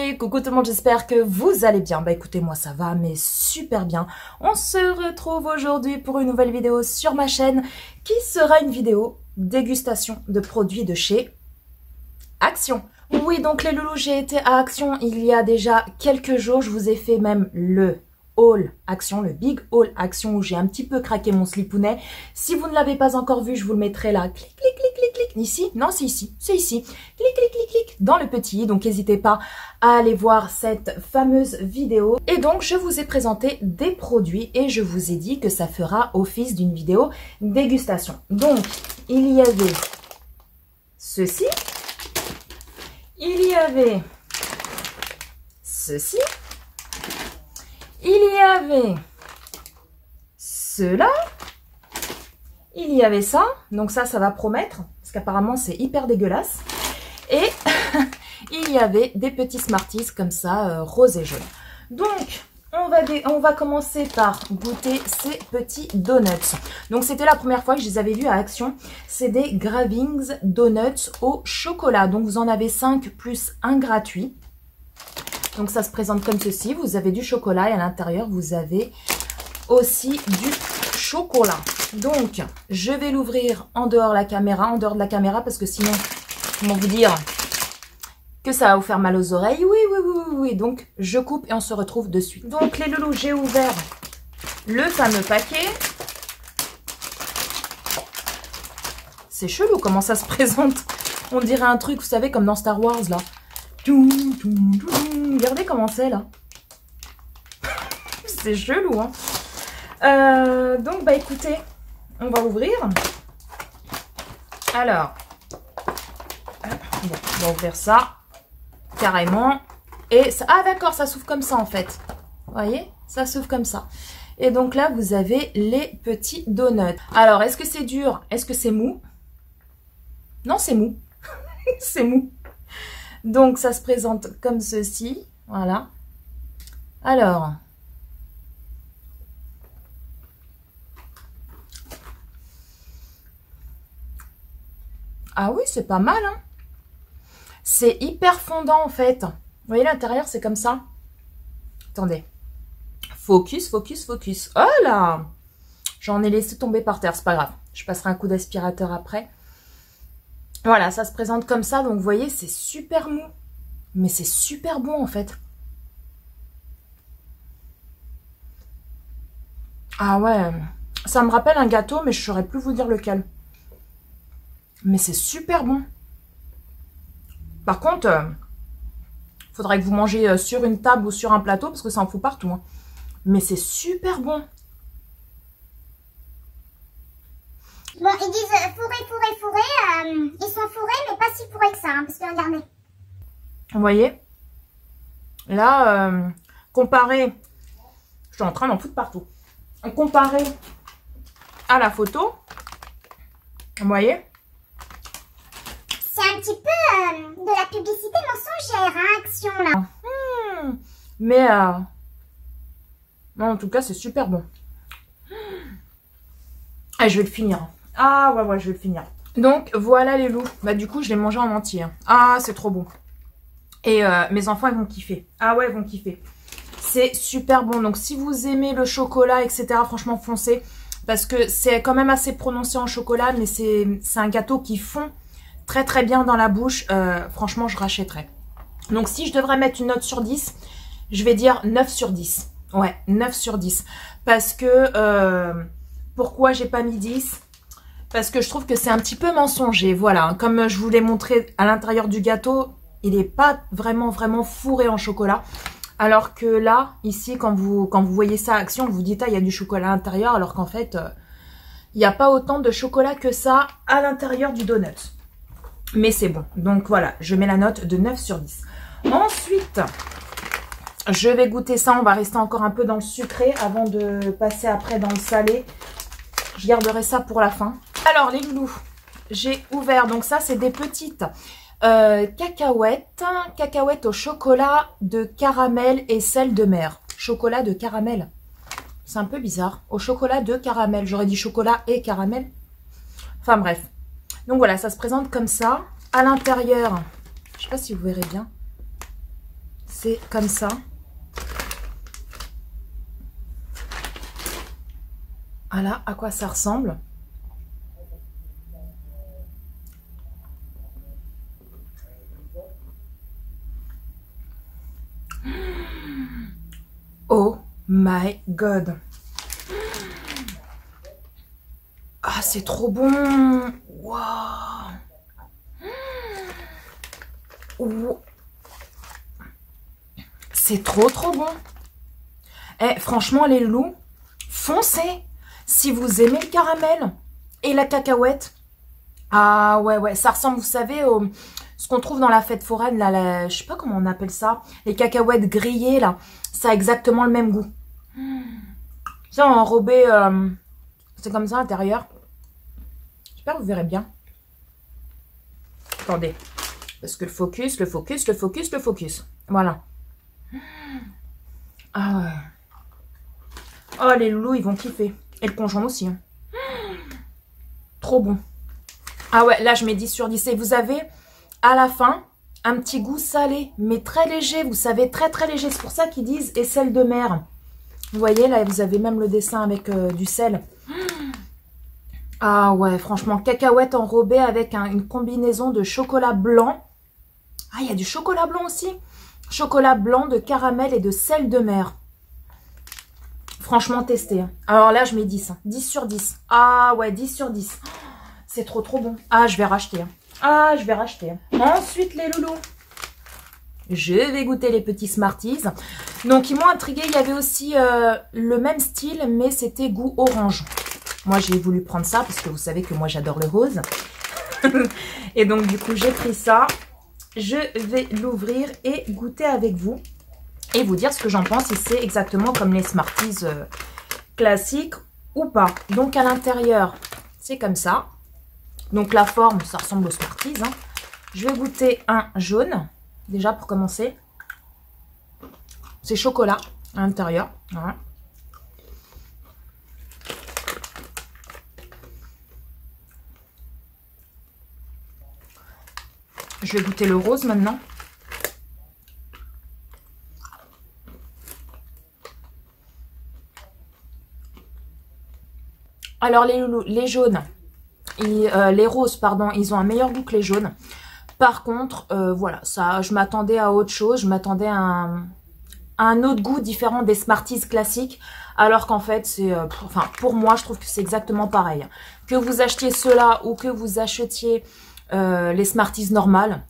Salut, coucou tout le monde, j'espère que vous allez bien. Bah écoutez, moi ça va, mais super bien. On se retrouve aujourd'hui pour une nouvelle vidéo sur ma chaîne qui sera une vidéo dégustation de produits de chez Action. Oui, donc les loulous, j'ai été à Action il y a déjà quelques jours. Je vous ai fait même le haul Action, le big haul Action où j'ai un petit peu craqué mon slipounet. Si vous ne l'avez pas encore vu, je vous le mettrai là. Clic, clic, clic, clic, clic. Ici? Non, c'est ici. C'est ici. Clic, clic, clic, clic. Dans le petit. Donc, n'hésitez pas à aller voir cette fameuse vidéo. Et donc, je vous ai présenté des produits et je vous ai dit que ça fera office d'une vidéo dégustation. Donc, il y avait ceci. Il y avait ceci. Il y avait cela. Il y avait ça. Donc ça va promettre. Parce qu'apparemment, c'est hyper dégueulasse. Et il y avait des petits Smarties comme ça, rose et jaune. Donc, on va commencer par goûter ces petits donuts. Donc, c'était la première fois que je les avais vus à Action. C'est des Gravings Donuts au chocolat. Donc, vous en avez 5 plus un gratuit. Donc, ça se présente comme ceci. Vous avez du chocolat et à l'intérieur, vous avez aussi du chocolat. Donc, je vais l'ouvrir en dehors de la caméra, parce que sinon, comment vous dire que ça va vous faire mal aux oreilles. Oui. Donc, je coupe et on se retrouve de suite. Donc, les loulous, j'ai ouvert le fameux paquet. C'est chelou comment ça se présente. On dirait un truc, vous savez, comme dans Star Wars, là. Regardez comment c'est là. C'est chelou, hein. Donc, bah écoutez, on va ouvrir. Alors, bon, on va ouvrir ça carrément. Et ça, ah d'accord, ça s'ouvre comme ça en fait. Vous voyez, ça s'ouvre comme ça. Et donc là, vous avez les petits donuts. Alors, est-ce que c'est dur? Est-ce que c'est mou? Non, c'est mou. C'est mou. Donc, ça se présente comme ceci. Voilà. Alors. Ah oui, c'est pas mal, hein. C'est hyper fondant, en fait. Vous voyez, l'intérieur, c'est comme ça. Attendez. Focus. Oh là! J'en ai laissé tomber par terre, c'est pas grave. Je passerai un coup d'aspirateur après. Voilà, ça se présente comme ça. Donc, vous voyez, c'est super mou. Mais c'est super bon, en fait. Ah ouais. Ça me rappelle un gâteau, mais je ne saurais plus vous dire lequel. Mais c'est super bon. Par contre, faudrait que vous mangez sur une table ou sur un plateau, parce que ça en fout partout. Hein. Mais c'est super bon. Bon, ils disent fourré. Ils sont fourrés, mais pas si fourrés que ça, hein, parce que regardez. Vous voyez? Là, comparé, je suis en train d'en foutre partout. Comparé à la photo, vous voyez? C'est un petit peu de la publicité mensongère, hein, Action, là. Mais, non, en tout cas, c'est super bon. Ah, je vais le finir. Ah, ouais, je vais le finir. Donc, voilà les loups. Bah, du coup, je l'ai mangé en entier. Hein. Ah, c'est trop bon. Et mes enfants, ils vont kiffer. Ah ouais, ils vont kiffer. C'est super bon. Donc, si vous aimez le chocolat, etc., franchement, foncez. Parce que c'est quand même assez prononcé en chocolat, mais c'est un gâteau qui fond très, très bien dans la bouche. Franchement, je rachèterais. Donc, si je devrais mettre une note sur 10, je vais dire 9 sur 10. Ouais, 9 sur 10. Parce que... pourquoi j'ai pas mis 10? Parce que je trouve que c'est un petit peu mensonger. Voilà, comme je vous l'ai montré à l'intérieur du gâteau, il n'est pas vraiment fourré en chocolat. Alors que là, ici, quand vous voyez ça à Action, vous dites, ah, il y a du chocolat à l'intérieur, alors qu'en fait, il n'y a pas autant de chocolat que ça à l'intérieur du donut. Mais c'est bon. Donc voilà, je mets la note de 9 sur 10. Ensuite, je vais goûter ça. On va rester encore un peu dans le sucré avant de passer après dans le salé. Je garderai ça pour la fin. Alors, les loulous, j'ai ouvert. Donc ça, c'est des petites cacahuètes. Cacahuètes au chocolat de caramel et sel de mer. Chocolat de caramel. C'est un peu bizarre. Au chocolat de caramel. J'aurais dit chocolat et caramel. Enfin bref. Donc voilà, ça se présente comme ça. À l'intérieur, je ne sais pas si vous verrez bien. c'est comme ça. Voilà à quoi ça ressemble. Oh my god. Ah, c'est trop bon. Waouh. C'est trop bon. Eh, franchement, les loups, foncez. Si vous aimez le caramel et la cacahuète. Ah ouais, ça ressemble, vous savez, ce qu'on trouve dans la fête foraine, là, je sais pas comment on appelle ça. Les cacahuètes grillées, là. Ça a exactement le même goût. Ça, enrobé, c'est comme ça à l'intérieur. J'espère que vous verrez bien. Attendez. Parce que le focus. Voilà. Ah ouais. Oh, les loulous, ils vont kiffer. Et le conjoint aussi. Hein. Trop bon. Ah ouais, là, je mets 10 sur 10. Et vous avez, à la fin, un petit goût salé, mais très léger. Vous savez, très léger. C'est pour ça qu'ils disent « et sel de mer ». Vous voyez, là, vous avez même le dessin avec du sel. Ah ouais, franchement, cacahuète enrobée avec une combinaison de chocolat blanc. Ah, il y a du chocolat blanc aussi. Chocolat blanc, de caramel et de sel de mer. Franchement, testé. Alors là, je mets 10. 10 sur 10. Ah ouais, 10 sur 10. C'est trop bon. Ah, je vais racheter. Ah, je vais racheter. Ensuite, les loulous. Je vais goûter les petits Smarties. Donc, ils m'ont intrigué. Il y avait aussi le même style, mais c'était goût orange. Moi, j'ai voulu prendre ça parce que vous savez que moi, j'adore le rose. Et donc, du coup, j'ai pris ça. Je vais l'ouvrir et goûter avec vous. Et vous dire ce que j'en pense. Si c'est exactement comme les Smarties classiques ou pas. Donc, à l'intérieur, c'est comme ça. Donc, la forme, ça ressemble aux Smarties. Hein. Je vais goûter un jaune. Déjà, pour commencer. C'est chocolat à l'intérieur. Voilà. Je vais goûter le rose maintenant. Alors les jaunes, les roses, pardon, ils ont un meilleur goût que les jaunes. Par contre, voilà, ça, je m'attendais à autre chose. Je m'attendais à un autre goût différent des Smarties classiques. Alors qu'en fait, c'est, enfin, pour moi, je trouve que c'est exactement pareil. Que vous achetiez ceux-là ou que vous achetiez les Smarties normales.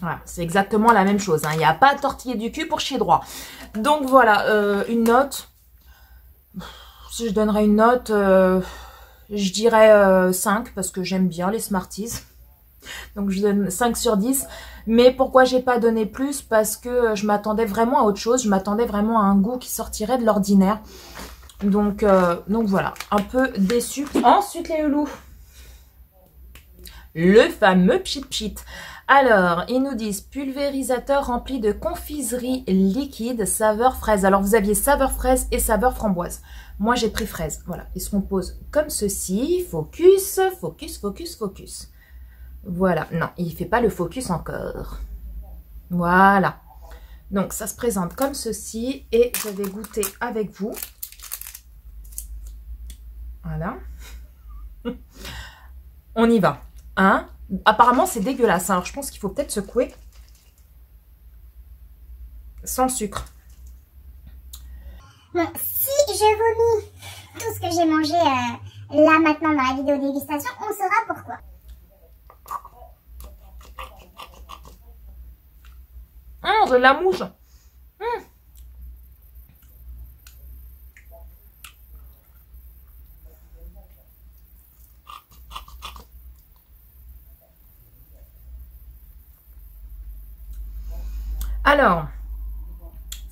Voilà, c'est exactement la même chose. Hein. Il n'y a pas à tortiller du cul pour chier droit. Donc voilà, une note. Si je donnerais une note, je dirais 5 parce que j'aime bien les Smarties. Donc je donne 5 sur 10. Mais pourquoi j'ai pas donné plus? Parce que je m'attendais vraiment à autre chose. Je m'attendais vraiment à un goût qui sortirait de l'ordinaire. Donc voilà, un peu déçu. Ensuite les loulous. Le fameux pchit pchit. Alors, ils nous disent pulvérisateur rempli de confiserie liquide saveur fraise. Alors, vous aviez saveur fraise et saveur framboise. Moi, j'ai pris fraise. Voilà, il se compose comme ceci. Focus, focus, focus, focus. Voilà, non, il ne fait pas le focus encore. Voilà. Donc, ça se présente comme ceci et je vais goûter avec vous. Voilà. On y va. Hein? Apparemment, c'est dégueulasse. Alors, je pense qu'il faut peut-être secouer. Sans sucre. Bon, si je vomis tout ce que j'ai mangé là maintenant dans la vidéo dégustation, on saura pourquoi. De la mouche. Alors,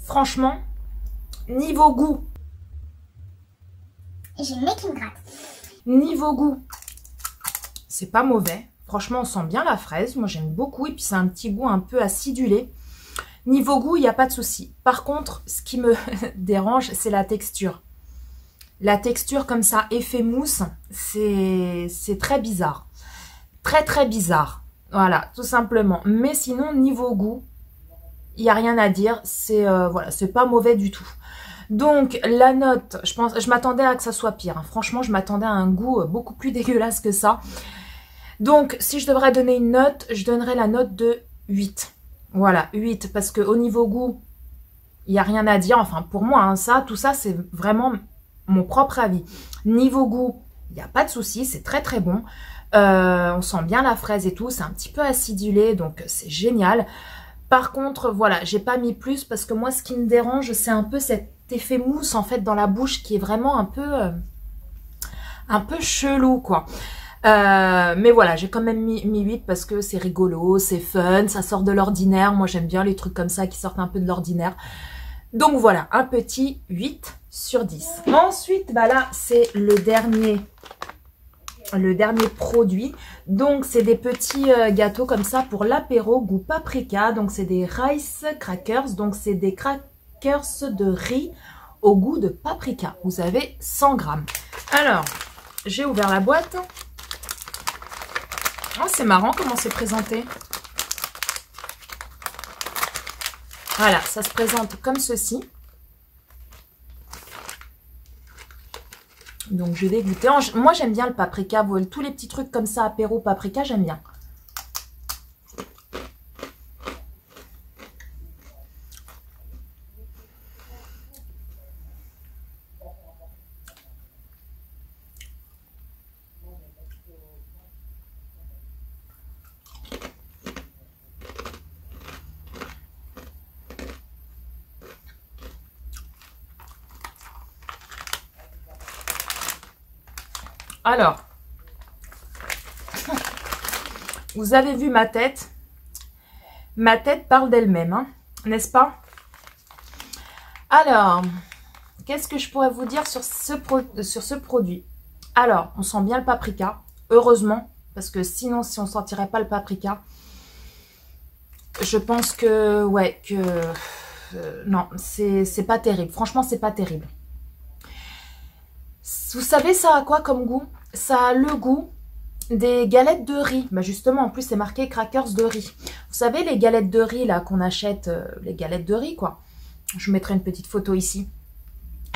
franchement, niveau goût. J'ai le nez qui me gratte. Niveau goût, c'est pas mauvais. Franchement, on sent bien la fraise. Moi, j'aime beaucoup. Et puis, c'est un petit goût un peu acidulé. Niveau goût, il n'y a pas de souci. Par contre, ce qui me dérange, c'est la texture. La texture comme ça, effet mousse, c'est très bizarre. Très bizarre. Voilà, tout simplement. Mais sinon, niveau goût, Il n'y a rien à dire. C'est voilà, c'est pas mauvais du tout. Donc, la note, je m'attendais à que ça soit pire. Hein. Franchement, je m'attendais à un goût beaucoup plus dégueulasse que ça. Donc, si je devrais donner une note, je donnerais la note de 8. Voilà, 8. Parce qu'au niveau goût, il n'y a rien à dire. Enfin, pour moi, hein, tout ça, c'est vraiment mon propre avis. Niveau goût, il n'y a pas de souci. C'est très, très bon. On sent bien la fraise et tout. C'est un petit peu acidulé, donc c'est génial. Par contre, voilà, j'ai pas mis plus parce que moi, ce qui me dérange, c'est un peu cet effet mousse, en fait, dans la bouche qui est vraiment un peu chelou, quoi. Mais voilà, j'ai quand même mis 8 parce que c'est rigolo, c'est fun, ça sort de l'ordinaire. Moi, j'aime bien les trucs comme ça qui sortent un peu de l'ordinaire. Donc voilà, un petit 8 sur 10. Ensuite, bah là, c'est le dernier produit. Donc, c'est des petits gâteaux comme ça pour l'apéro, goût paprika. Donc, c'est des rice crackers. Donc, c'est des crackers de riz au goût de paprika. Vous avez 100 grammes. Alors, j'ai ouvert la boîte. Oh, c'est marrant comment c'est présenté. Voilà, ça se présente comme ceci. Donc, je vais goûter. Moi, j'aime bien le paprika. Tous les petits trucs comme ça, apéro paprika, j'aime bien. Alors, vous avez vu ma tête. Ma tête parle d'elle-même, hein, n'est-ce pas? Alors, qu'est-ce que je pourrais vous dire sur ce produit? Alors, on sent bien le paprika, heureusement, parce que sinon, si on ne sentirait pas le paprika, je pense que, ouais, non, c'est pas terrible. Franchement, c'est pas terrible. Vous savez, ça a quoi comme goût? Ça a le goût des galettes de riz. Bah justement, en plus, c'est marqué crackers de riz. Vous savez, les galettes de riz, là, qu'on achète, les galettes de riz, quoi. Je vous mettrai une petite photo ici.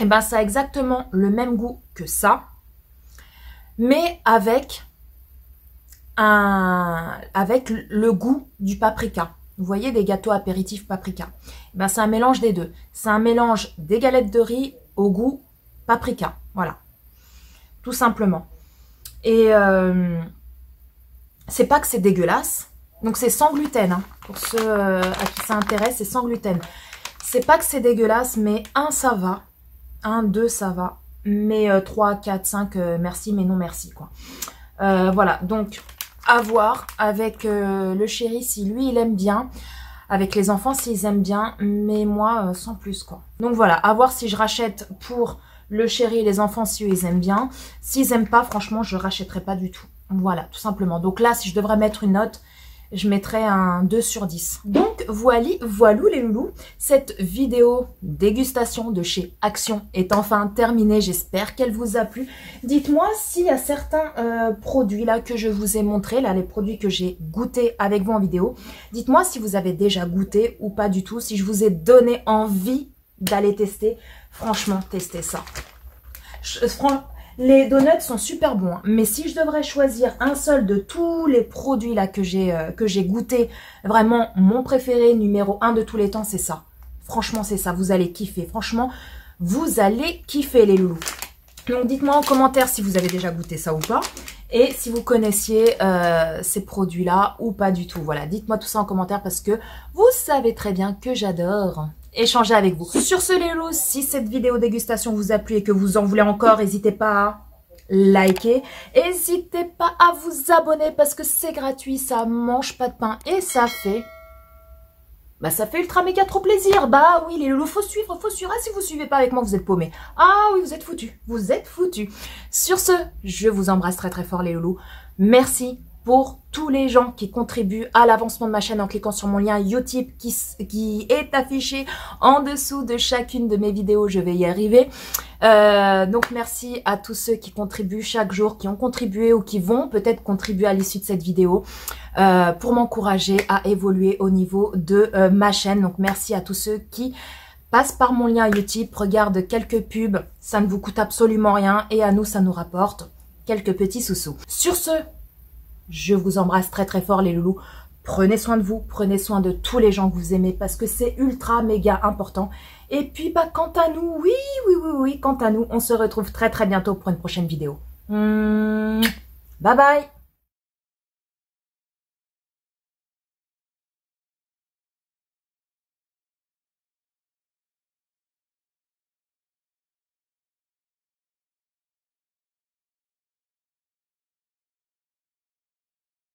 Et ben, ça a exactement le même goût que ça, mais avec le goût du paprika. Vous voyez, des gâteaux apéritifs paprika. Et ben, c'est un mélange des deux. C'est un mélange des galettes de riz au goût paprika. Voilà. Tout simplement. Et c'est pas que c'est dégueulasse. Donc c'est sans gluten. Hein. Pour ceux à qui ça intéresse, c'est sans gluten. C'est pas que c'est dégueulasse, mais 1 ça va. 1, 2 ça va. Mais 3, 4, 5, merci, mais non merci. Quoi. Voilà, donc à voir avec le chéri si lui il aime bien. Avec les enfants s'ils aiment bien. Mais moi sans plus quoi. Donc voilà, à voir si je rachète pour le chéri et les enfants si eux ils aiment bien. S'ils aiment pas, franchement, je rachèterai pas du tout. Voilà, tout simplement. Donc là, si je devrais mettre une note, je mettrais un 2 sur 10. Donc voilà les loulous. Cette vidéo dégustation de chez Action est enfin terminée. J'espère qu'elle vous a plu. Dites-moi s'il y a certains produits là que je vous ai montrés, là les produits que j'ai goûtés avec vous en vidéo. Dites-moi si vous avez déjà goûté ou pas du tout. Si je vous ai donné envie d'aller tester. Franchement, testez ça. Les donuts sont super bons. Hein. Mais si je devrais choisir un seul de tous les produits là que j'ai goûté, vraiment mon préféré numéro 1 de tous les temps, c'est ça. Franchement, c'est ça. Vous allez kiffer. Franchement, vous allez kiffer les loulous. Donc, dites-moi en commentaire si vous avez déjà goûté ça ou pas. Et si vous connaissiez ces produits-là ou pas du tout. Voilà, dites-moi tout ça en commentaire parce que vous savez très bien que j'adore échanger avec vous. Sur ce les loulous, si cette vidéo dégustation vous a plu et que vous en voulez encore, n'hésitez pas à liker. N'hésitez pas à vous abonner parce que c'est gratuit, ça mange pas de pain et ça fait... Bah ça fait ultra méga trop plaisir. Bah oui les loulous, faut suivre. Ah, si vous suivez pas avec moi, vous êtes paumés. Ah oui, vous êtes foutus. Vous êtes foutus. Sur ce, je vous embrasse très très fort les loulous. Merci pour tous les gens qui contribuent à l'avancement de ma chaîne en cliquant sur mon lien Utip qui est affiché en dessous de chacune de mes vidéos. Je vais y arriver. Donc merci à tous ceux qui contribuent chaque jour, qui ont contribué ou qui vont peut-être contribuer à l'issue de cette vidéo pour m'encourager à évoluer au niveau de ma chaîne. Donc merci à tous ceux qui passent par mon lien Utip, regardent quelques pubs, ça ne vous coûte absolument rien et à nous ça nous rapporte quelques petits sous-sous. Sur ce, je vous embrasse très très fort les loulous. Prenez soin de vous, prenez soin de tous les gens que vous aimez parce que c'est ultra méga important. Et puis bah quant à nous, oui, quant à nous, on se retrouve très très bientôt pour une prochaine vidéo. Bye bye.